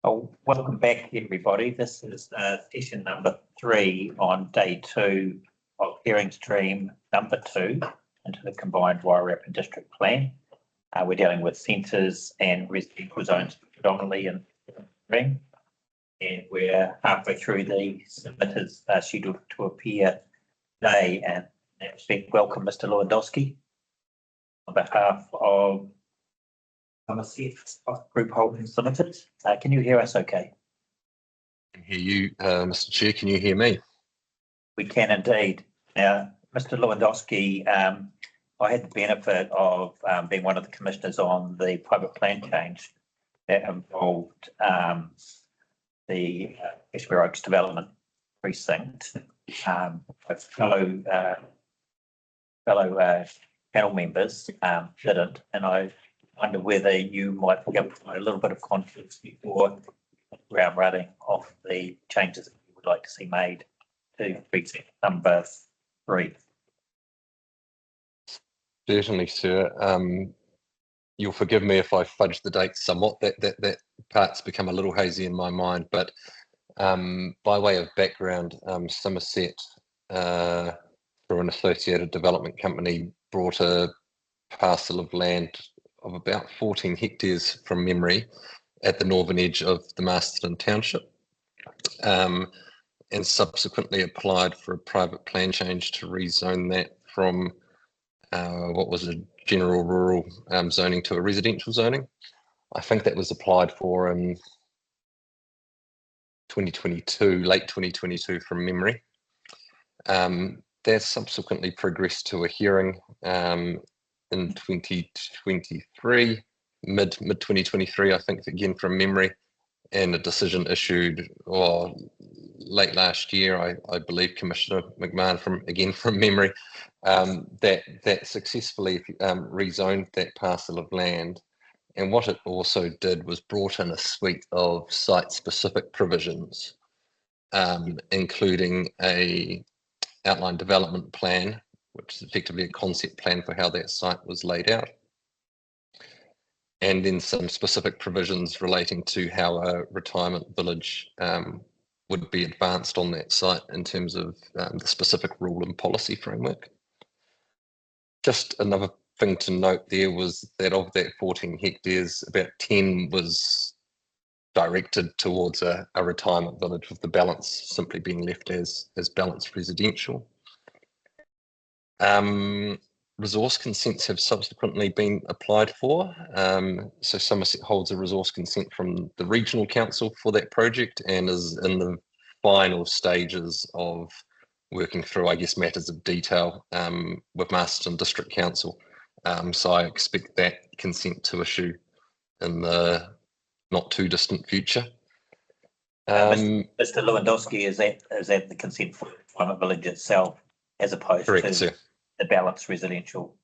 Oh, welcome back, everybody. This is session number 3 on day 2 of hearing stream number 2 into the combined Wairarapa district plan. We're dealing with centres and residential zones predominantly in ring, and we're halfway through the submitters scheduled to appear today. And in that respect, welcome Mr. Lewandowski on behalf of Somerset Group Holdings Limited. Can you hear us okay? I can hear you, Mr. Chair. Can you hear me? We can indeed. Now, Mr. Lewandowski, I had the benefit of being one of the commissioners on the private plan change that involved the Hespear Oaks Development Precinct. A fellow panel members didn't, and I wonder whether you might give a little bit of context before ground running of the changes that you would like to see made to precinct number 3. Certainly, sir. You'll forgive me if I fudge the dates somewhat. That part's become a little hazy in my mind, but by way of background, Somerset, through an associated development company, brought a parcel of land of about 14 hectares from memory at the northern edge of the Masterton Township, and subsequently applied for a private plan change to rezone that from what was a general rural zoning to a residential zoning. I think that was applied for in 2022, late 2022 from memory. That subsequently progressed to a hearing in 2023, mid 2023, I think, again from memory, and a decision issued late last year, I believe, Commissioner McMahon from memory, that successfully rezoned that parcel of land. And what it also did was brought in a suite of site-specific provisions, including a outline development plan, which is effectively a concept plan for how that site was laid out, and then some specific provisions relating to how a retirement village would be advanced on that site in terms of the specific rule and policy framework. Just another thing to note there was that of that 14 hectares, about 10 was directed towards a retirement village, with the balance simply being left as balanced residential. Resource consents have subsequently been applied for. So Somerset holds a resource consent from the regional council for that project and is in the final stages of working through, I guess, matters of detail with Masterton District Council. So I expect that consent to issue in the not too distant future. Mr. Lewandowski, is that the consent for the retirement village itself, as opposed correct, to sir. The balanced residential?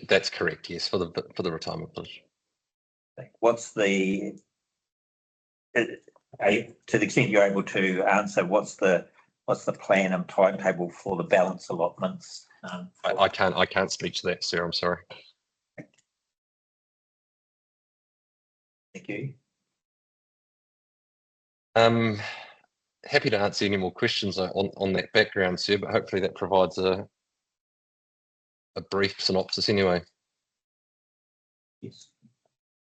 That's correct, yes, for the retirement village. What's the, to the extent you're able to answer, what's the plan and timetable for the balance allotments? I can't speak to that, sir. I'm sorry. Thank you. Happy to answer any more questions on that background, sir, but hopefully that provides a brief synopsis anyway. Yes.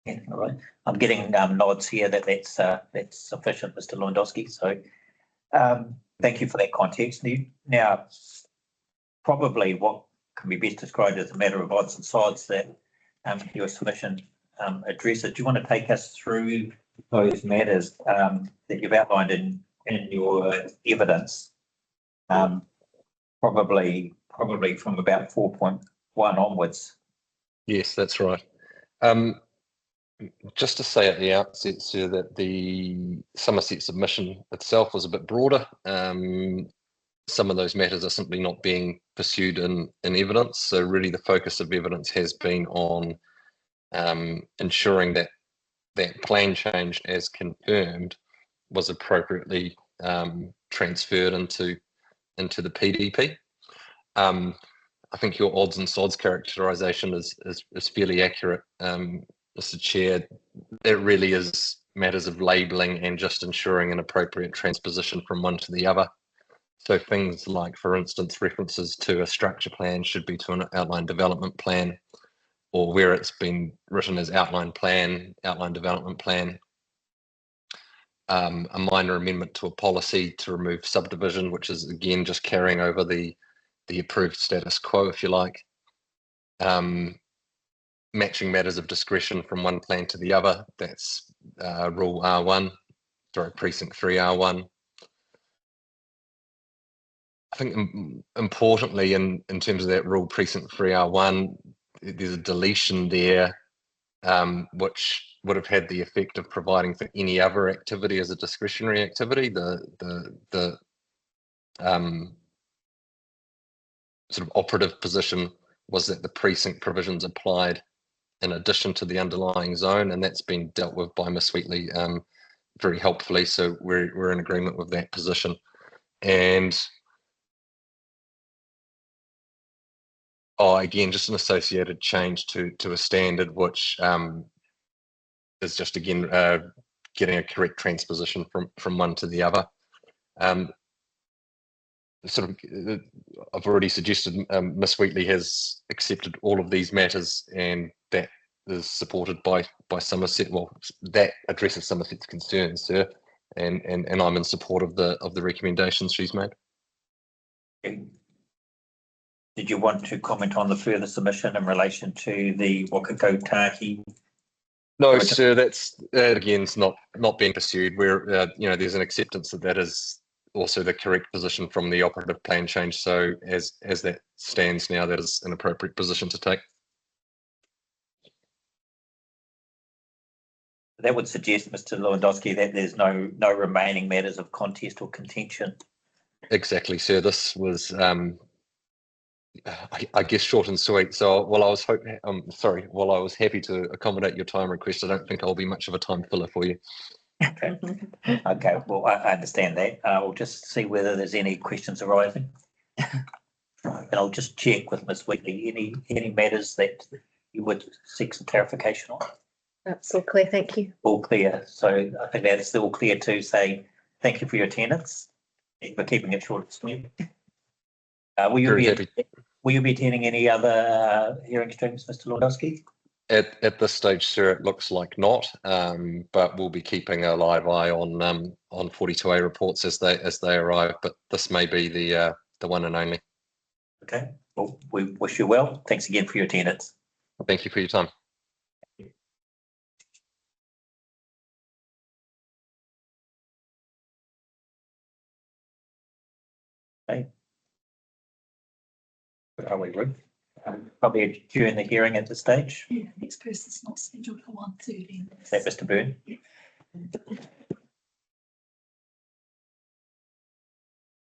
Yeah, all right. I'm getting nods here that's sufficient, Mr. Lewandowski. So thank you for that context. Now, probably what can be best described as a matter of odds and sods that your submission addresses. Do you want to take us through those matters that you've outlined in your evidence? Probably from about 4.1 onwards. Yes, that's right. Just to say at the outset, sir, that the Somerset submission itself was a bit broader. Some of those matters are simply not being pursued in evidence. So really the focus of evidence has been on ensuring that that plan change, as confirmed, was appropriately transferred into the PDP. I think your odds and sods characterisation is fairly accurate, Mr. Chair. It really is matters of labelling and just ensuring an appropriate transposition from one to the other. So things like, for instance, references to a structure plan should be to an outline development plan, or where it's been written as outline plan, outline development plan. A minor amendment to a policy to remove subdivision, which is again just carrying over the approved status quo, if you like. Matching matters of discretion from one plan to the other, that's rule R1, sorry, precinct 3 R1. I think importantly in terms of that rule precinct 3 R1, there's a deletion there, which would have had the effect of providing for any other activity as a discretionary activity. The sort of operative position was that the precinct provisions applied in addition to the underlying zone, and that's been dealt with by Ms. Wheatley very helpfully. So we're in agreement with that position. And again, just an associated change to a standard, which is just again getting a correct transposition from one to the other. Sort of, I've already suggested Ms. Wheatley has accepted all of these matters, and that is supported by Somerset. Well, that addresses Somerset's concerns, sir, and I'm in support of the recommendations she's made. Did you want to comment on the further submission in relation to the Wakako-Taki? No, sir. That again is not being pursued. Where there's an acceptance that is also the correct position from the operative plan change. So as that stands now, that is an appropriate position to take. That would suggest, Mr. Lewandowski, that there's no remaining matters of contest or contention. Exactly, sir. This was, I guess, short and sweet. So while I was happy to accommodate your time request, I don't think I'll be much of a time filler for you. Okay. Okay. Well, I understand that. We'll just see whether there's any questions arising. And I'll just check with Ms. Wheatley, any matters that you would seek some clarification on? That's all clear, thank you. All clear. So I think that's all clear to say thank you for your attendance. For keeping it short and sweet. Will you be attending any other hearing streams, Mr. Lewandowski? At this stage, sir, it looks like not. But we'll be keeping a live eye on 42A reports as they arrive. But this may be the one and only. Okay. Well, we wish you well. Thanks again for your attendance. Thank you for your time. Okay. Where are we, Ruth? Probably during the hearing at this stage. Yeah, next person's not scheduled for 1:30. Is that Mr. Byrne? Yeah.